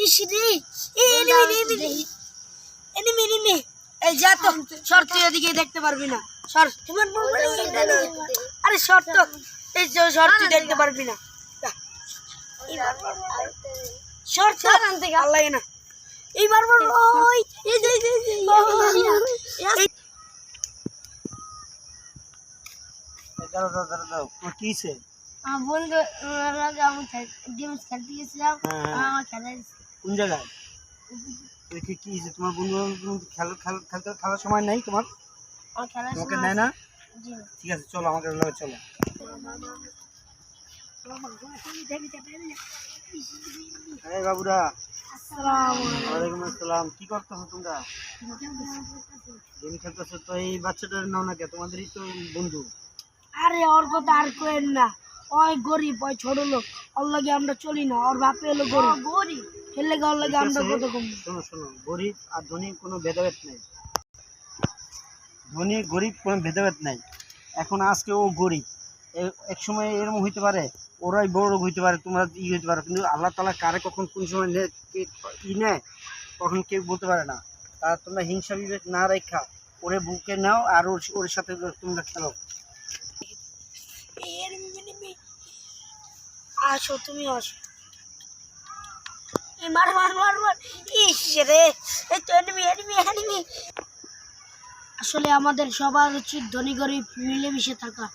ইসরে enemy এই যা তো শর্ট তুই এদিকে দেখতে পারবি না সর আরে শর্ট তো এই যে শর্ট তুই দেখতে পারবি না শর্ট তো আনতে আল্লাহ না এইবার বল ওই এই যে দাঁড়াও কিছে বন্ধু গেমস খেলতে গেছিলাম আমার কোন জায়গায় কি তোমার বন্ধু খেলার সময় নাই তোমার তোমাকে নেয় না ঠিক আছে চলো আমাকে চলো এই বাবুরা ওয়ালাইকুম আসসালাম কি করতেছো তোমরা গেম খেলতেছো তো এই বাচ্চাটার নাও না কে তোমাদেরই তো বন্ধু আরে ওর কথা আর কইেন না ওই গরিব ওই ছোট লোক ওর লাগে আমরা চলি না ওর বাপে হলো গরিব এর লাগে ওর লাগে আমরা কত কম শোনো গরিব আর ধনী কোনো ভেদাভেদ নেই ধনী গরিব কোনো ভেদাভেদ নাই এখন আজকে ও গরিব এক সময় এরকম হইতে পারে ওরাই বড় লোক হইতে পারে তোমরা হইতে পারো কিন্তু আল্লাহ তাআলা কারে কখন কোন সময় নেয় কখন কেউ বলতে পারে না তা তোমরা হিংসা বিবেক না রেখা ওরে বুকে নাও আর ওর সাথে তোমরা খেলো আসো তুমি আসো মার ইসরে এই তো এনিমি আসলে আমাদের সবার উচিত ধনী গরিব মিলেমিশে থাকা